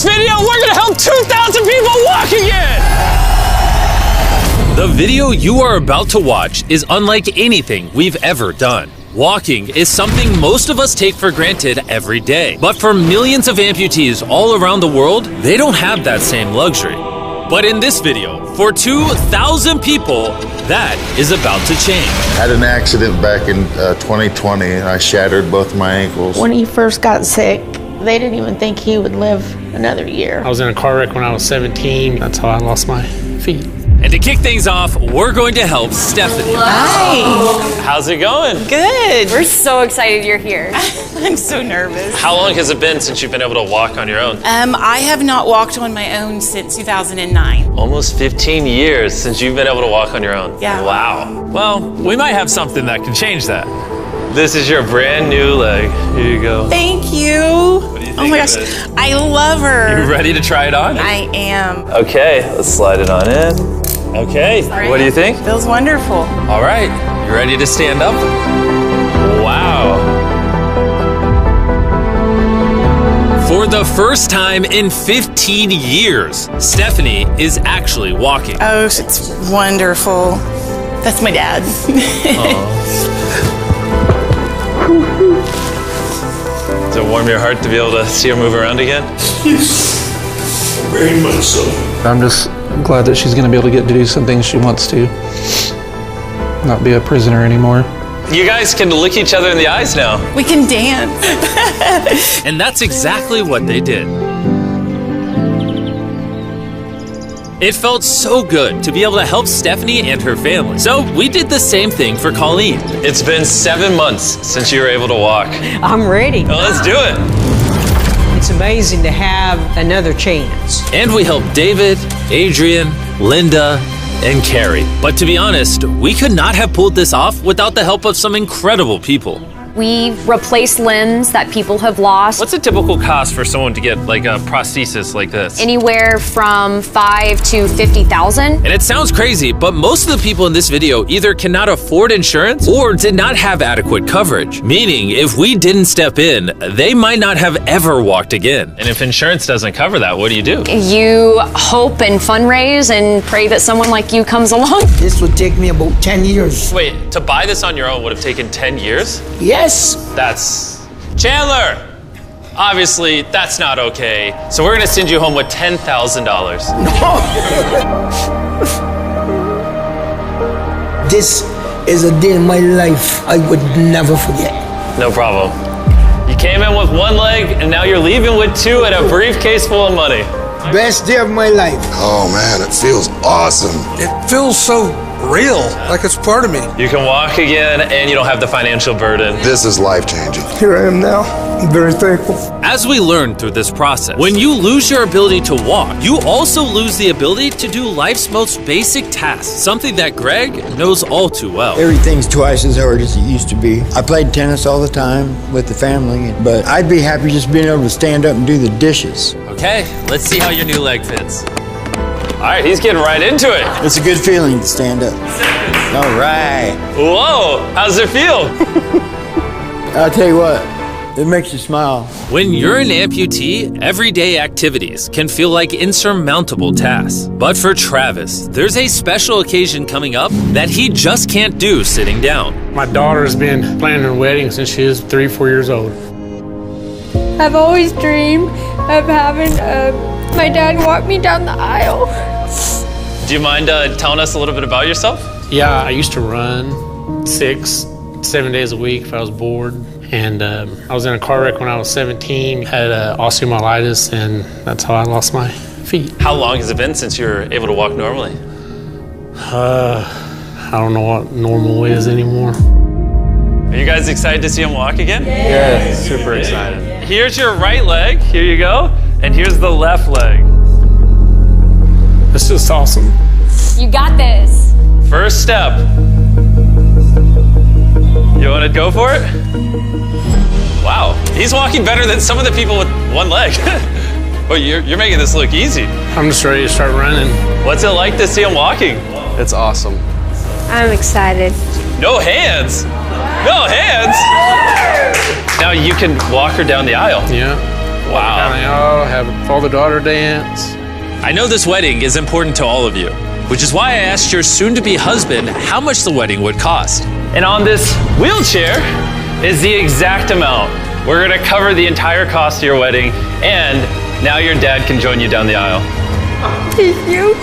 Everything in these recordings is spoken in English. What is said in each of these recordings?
this video, we're gonna help 2,000 people walk again! The video you are about to watch is unlike anything we've ever done. Walking is something most of us take for granted every day. But for millions of amputees all around the world, they don't have that same luxury. But in this video, for 2,000 people, that is about to change. I had an accident back in 2020 and I shattered both my ankles. When he first got sick, they didn't even think he would live another year. I was in a car wreck when I was 17. That's how I lost my feet. And to kick things off, we're going to help Stephanie. Hi. How's it going? Good. We're so excited you're here. I'm so nervous. How long has it been since you've been able to walk on your own? I have not walked on my own since 2009. Almost 15 years since you've been able to walk on your own. Yeah. Wow. Well, we might have something that can change that. This is your brand new leg. Here you go. Thank you. What do you think Oh my of gosh, it? I love her. You ready to try it on? I am. Okay, let's slide it on in. Okay, what do you think? Feels wonderful. All right, you ready to stand up? Wow. For the first time in 15 years, Stephanie is actually walking. Oh, it's wonderful. That's my dad. Does it warm your heart to be able to see her move around again? Yes, very much so. I'm just glad that she's going to be able to get to do some things she wants to. Not be a prisoner anymore. You guys can look each other in the eyes now. We can dance. And that's exactly what they did. It felt so good to be able to help Stephanie and her family. So we did the same thing for Colleen. It's been 7 months since you were able to walk. I'm ready. Well, let's do it. It's amazing to have another chance. And we helped David, Adrian, Linda, and Carrie. But to be honest, we could not have pulled this off without the help of some incredible people. We replace limbs that people have lost. What's a typical cost for someone to get like a prosthesis like this? Anywhere from $5,000 to $50,000. And it sounds crazy, but most of the people in this video either cannot afford insurance or did not have adequate coverage. Meaning, if we didn't step in, they might not have ever walked again. And if insurance doesn't cover that, what do? You hope and fundraise and pray that someone like you comes along. This would take me about 10 years. Wait, to buy this on your own would have taken 10 years? Yes. That's... Chandler! Obviously, that's not okay. So we're gonna send you home with $10,000. This is a day in my life I would never forget. No problem. You came in with one leg, and now you're leaving with two and a briefcase full of money. Best day of my life. Oh man, it feels awesome. It feels so real, like it's part of me. You can walk again, and you don't have the financial burden. This is life-changing. Here I am now. I'm very thankful. As we learned through this process, when you lose your ability to walk, you also lose the ability to do life's most basic tasks, something that Greg knows all too well. Everything's twice as hard as it used to be. I played tennis all the time with the family, but I'd be happy just being able to stand up and do the dishes. Okay, let's see how your new leg fits. All right, he's getting right into it. It's a good feeling to stand up. All right. Whoa, how's it feel? I'll tell you what, it makes you smile. When you're an amputee, everyday activities can feel like insurmountable tasks. But for Travis, there's a special occasion coming up that he just can't do sitting down. My daughter's been planning her wedding since she was 3 or 4 years old. I've always dreamed of having my dad walk me down the aisle. Do you mind telling us a little bit about yourself? Yeah, I used to run 6, 7 days a week if I was bored. And I was in a car wreck when I was 17, had osteomyelitis, and that's how I lost my feet. How long has it been since you were able to walk normally? I don't know what normal is anymore. Are you guys excited to see him walk again? Yeah, super excited. Here's your right leg, here you go, and here's the left leg. It's just awesome. You got this. First step. You want to go for it? Wow, he's walking better than some of the people with one leg. Well, you're making this look easy. I'm just ready to start running. What's it like to see him walking? It's awesome. I'm excited. No hands. No hands. Now you can walk her down the aisle. Yeah. Wow. Have father-daughter dance. I know this wedding is important to all of you, which is why I asked your soon-to-be husband how much the wedding would cost. And on this wheelchair is the exact amount. We're gonna cover the entire cost of your wedding, and now your dad can join you down the aisle. Thank you.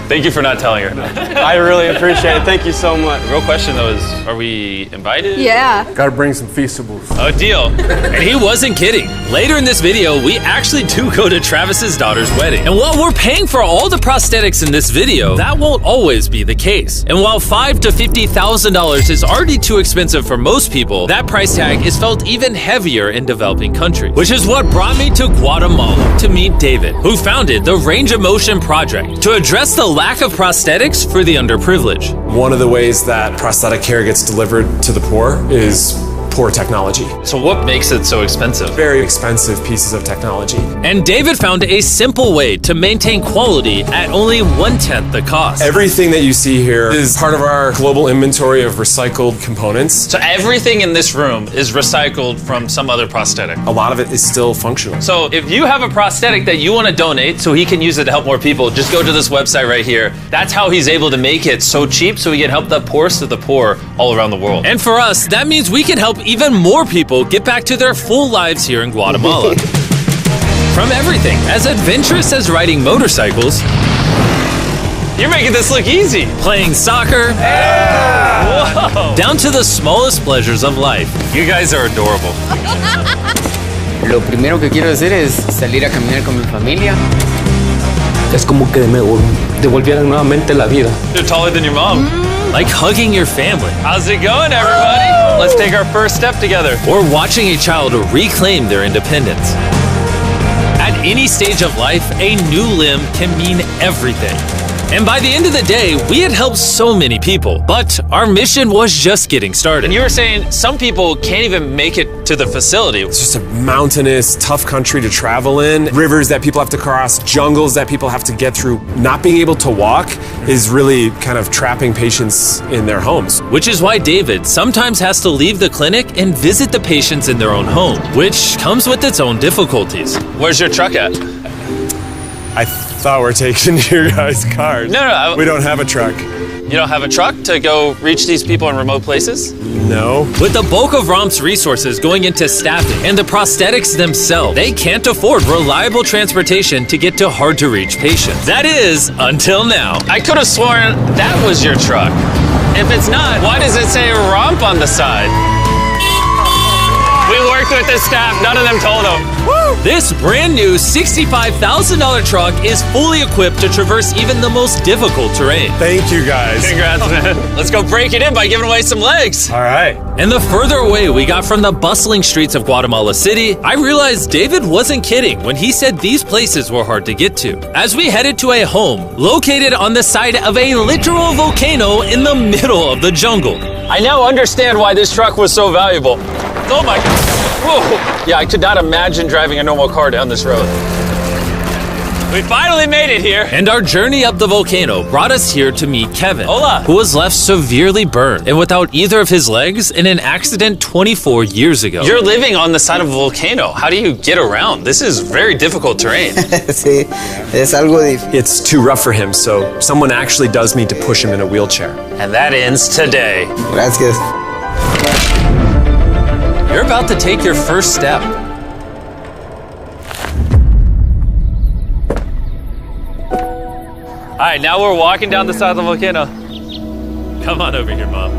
Thank you for not telling her. I really appreciate it. Thank you so much. The real question though is, are we invited? Yeah. Gotta bring some feastables. Oh, deal. And he wasn't kidding. Later in this video, we actually do go to Travis's daughter's wedding. And while we're paying for all the prosthetics in this video, that won't always be the case. And while $5,000 to $50,000 is already too expensive for most people, that price tag is felt even heavier in developing countries. Which is what brought me to Guatemala to meet David, who founded the Range of Motion Project to address the lack of prosthetics for the underprivileged. One of the ways that prosthetic care gets delivered to the poor is poor technology. So what makes it so expensive? Very expensive pieces of technology. And David found a simple way to maintain quality at only 1/10 the cost. Everything that you see here is part of our global inventory of recycled components. So everything in this room is recycled from some other prosthetic. A lot of it is still functional. So if you have a prosthetic that you want to donate so he can use it to help more people, just go to this website right here. That's how he's able to make it so cheap so he can help the poorest of the poor all around the world. And for us, that means we can help even more people get back to their full lives here in Guatemala. From everything as adventurous as riding motorcycles, You're making this look easy. playing soccer, Whoa. down to the smallest pleasures of life. You guys are adorable. Lo primero que quiero hacer es salir a caminar con mi familia. Es como que me devolvieran nuevamente la vida. You're taller than your mom. Like hugging your family. How's it going, everybody? Let's take our first step together. Or watching a child reclaim their independence. At any stage of life, a new limb can mean everything. And by the end of the day, we had helped so many people, but our mission was just getting started. And you were saying some people can't even make it to the facility. It's just a mountainous, tough country to travel in. Rivers that people have to cross, jungles that people have to get through. Not being able to walk is really kind of trapping patients in their homes. Which is why David sometimes has to leave the clinic and visit the patients in their own home, which comes with its own difficulties. Where's your truck at? I thought we're taking your guys' cars. No. We don't have a truck. You don't have a truck to go reach these people in remote places? No. With the bulk of ROM's resources going into staffing and the prosthetics themselves, they can't afford reliable transportation to get to hard-to-reach patients. That is, until now. I could have sworn that was your truck. If it's not, why does it say ROMP on the side? We worked with the staff, none of them told them. This brand new $65,000 truck is fully equipped to traverse even the most difficult terrain. Thank you, guys. Congrats, man. Let's go break it in by giving away some legs. All right. And the further away we got from the bustling streets of Guatemala City, I realized David wasn't kidding when he said these places were hard to get to. As we headed to a home located on the side of a literal volcano in the middle of the jungle. I now understand why this truck was so valuable. Oh my God. Whoa. Yeah, I could not imagine driving a normal car down this road. We finally made it here. And our journey up the volcano brought us here to meet Kevin, Hola. who was left severely burned and without either of his legs in an accident 24 years ago. You're living on the side of a volcano. How do you get around? This is very difficult terrain. Sí, es algo difícil. It's too rough for him, so someone actually does need to push him in a wheelchair. And that ends today. Gracias. You're about to take your first step. All right, now we're walking down the side of the volcano. Come on over here, Mom.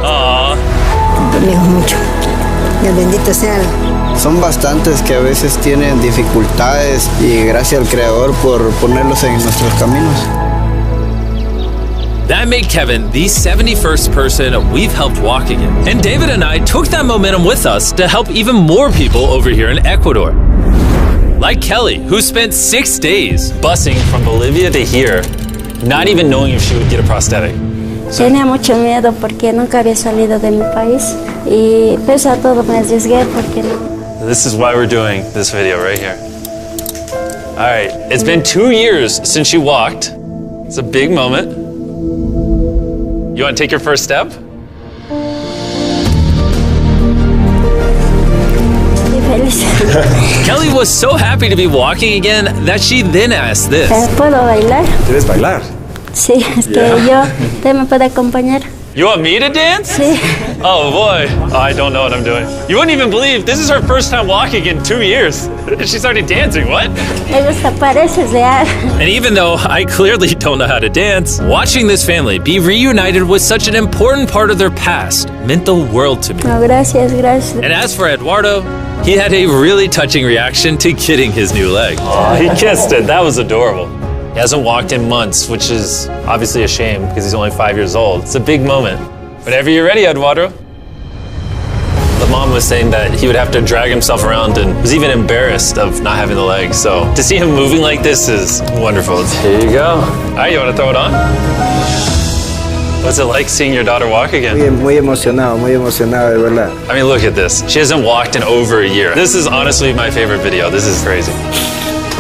Aww. mucho. Bendito sea. Son bastantes que a veces tienen dificultades y gracias al Creador por ponerlos en nuestros caminos. That made Kevin the 71st person we've helped walk again. And David and I took that momentum with us to help even more people over here in Ecuador. Like Kelly, who spent 6 days busing from Bolivia to here, not even knowing if she would get a prosthetic. Tenía mucho miedo porque nunca había salido de mi país y pese a todo me arriesgué porque no. This is why we're doing this video right here. All right, it's been 2 years since you walked. It's a big moment. You want to take your first step? feliz. Kelly was so happy to be walking again that she then asked this. ¿Puedo bailar? ¿Quieres bailar? Sí, ¿usted me puede acompañar? You want me to dance? Sí. Oh boy, I don't know what I'm doing. You wouldn't even believe this is her first time walking in 2 years. She started dancing, what? Me gusta, parece real. And even though I clearly don't know how to dance, watching this family be reunited with such an important part of their past meant the world to me. No, gracias. And as for Eduardo, he had a really touching reaction to getting his new leg. Oh, he kissed it. That was adorable. He hasn't walked in months, which is obviously a shame because he's only 5 years old. It's a big moment. Whenever you're ready, Eduardo. The mom was saying that he would have to drag himself around and was even embarrassed of not having the legs. So to see him moving like this is wonderful. Here you go. All right, you want to throw it on? What's it like seeing your daughter walk again? Muy emocionado, de verdad. I mean, look at this. She hasn't walked in over a year. This is honestly my favorite video. This is crazy.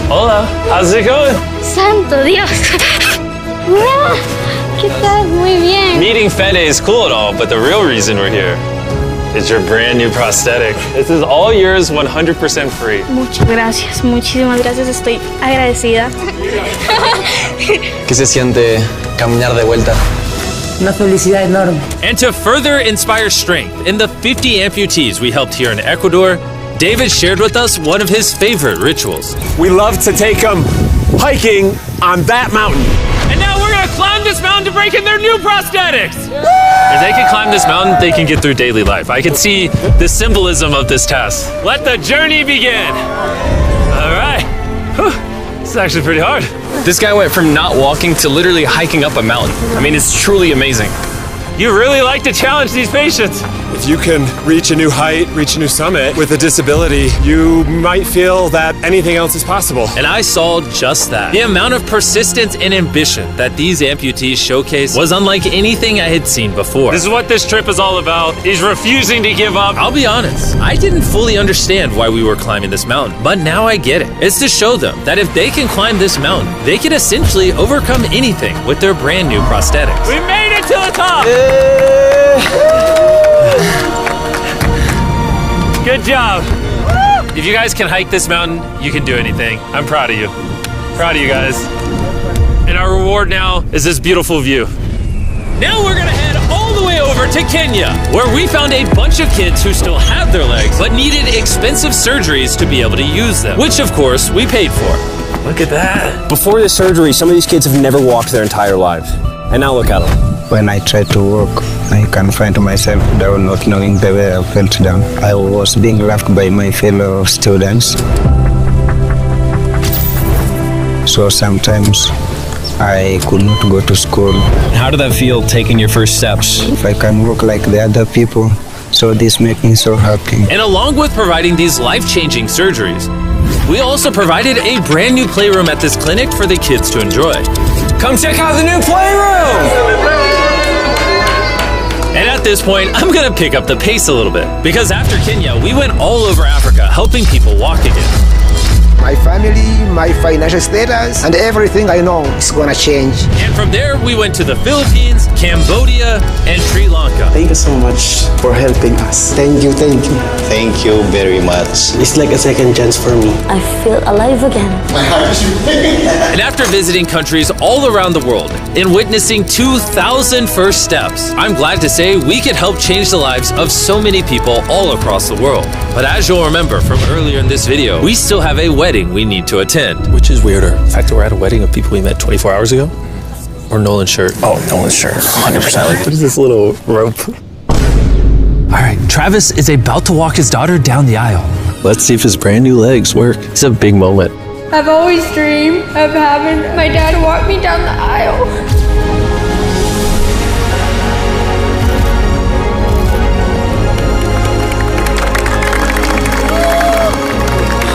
Hola, how's it going? Santo Dios. ¿Qué tal? Muy bien. Meeting Fede is cool and all, but the real reason we're here is your brand new prosthetic. This is all yours, 100% free. Muchas gracias, muchísimas gracias. Estoy agradecida. ¿Qué se siente caminar de vuelta? Una felicidad enorme. And to further inspire strength in the 50 amputees we helped here in Ecuador, David shared with us one of his favorite rituals. We love to take them hiking on that mountain. And now we're gonna climb this mountain to break in their new prosthetics. If they can climb this mountain, they can get through daily life. I can see the symbolism of this task. Let the journey begin. All right. Whew. This is actually pretty hard. This guy went from not walking to literally hiking up a mountain. I mean, it's truly amazing. You really like to challenge these patients. If you can reach a new height, reach a new summit with a disability, you might feel that anything else is possible. And I saw just that. The amount of persistence and ambition that these amputees showcase was unlike anything I had seen before. This is what this trip is all about. He's refusing to give up. I'll be honest, I didn't fully understand why we were climbing this mountain, but now I get it. It's to show them that if they can climb this mountain, they can essentially overcome anything with their brand new prosthetics. We made it to the top! Good job. If you guys can hike this mountain, you can do anything. I'm proud of you. Proud of you guys. And our reward now is this beautiful view. Now we're gonna head all the way over to Kenya, where we found a bunch of kids who still have their legs, but needed expensive surgeries to be able to use them, which of course we paid for. Look at that. Before this surgery, some of these kids have never walked their entire lives. And now look at them. When I tried to walk, I can find myself down, not knowing the way I felt down. I was being laughed by my fellow students. So sometimes I could not go to school. How did that feel, taking your first steps? If I can walk like the other people, so this makes me so happy. And along with providing these life-changing surgeries, we also provided a brand new playroom at this clinic for the kids to enjoy. Come check out the new playroom! And at this point, I'm gonna pick up the pace a little bit, because after Kenya, we went all over Africa helping people walk again. My family, my financial status, and everything I know is gonna change. And from there, we went to the Philippines, Cambodia, and Sri Lanka. Thank you so much for helping us. Thank you. Thank you very much. It's like a second chance for me. I feel alive again. And after visiting countries all around the world and witnessing 2,000 first steps, I'm glad to say we could help change the lives of so many people all across the world. But as you'll remember from earlier in this video, we still have a wedding we need to attend. Which is weirder, the fact that we're at a wedding of people we met 24 hours ago, or Nolan's shirt? Oh, Nolan's shirt, 100%. What is this little rope? All right, Travis is about to walk his daughter down the aisle. Let's see if his brand new legs work. It's a big moment. I've always dreamed of having my dad walk me down the aisle.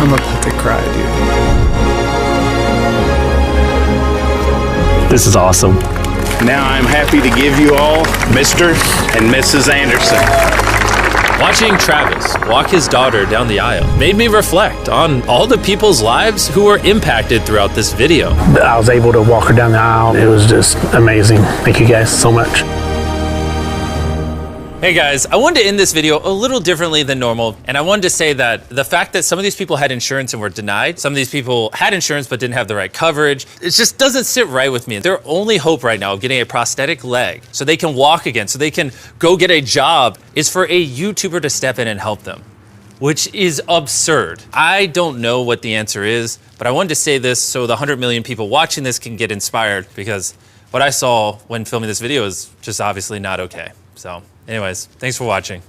I'm about to cry, dude. This is awesome. Now I'm happy to give you all Mr. and Mrs. Anderson. Watching Travis walk his daughter down the aisle made me reflect on all the people's lives who were impacted throughout this video. I was able to walk her down the aisle. It was just amazing. Thank you guys so much. Hey guys, I wanted to end this video a little differently than normal, and I wanted to say that the fact that some of these people had insurance and were denied, some of these people had insurance but didn't have the right coverage, it just doesn't sit right with me. Their only hope right now of getting a prosthetic leg so they can walk again, so they can go get a job, is for a YouTuber to step in and help them, which is absurd. I don't know what the answer is, but I wanted to say this so the 100 million people watching this can get inspired, because what I saw when filming this video is just obviously not okay. So anyways, thanks for watching.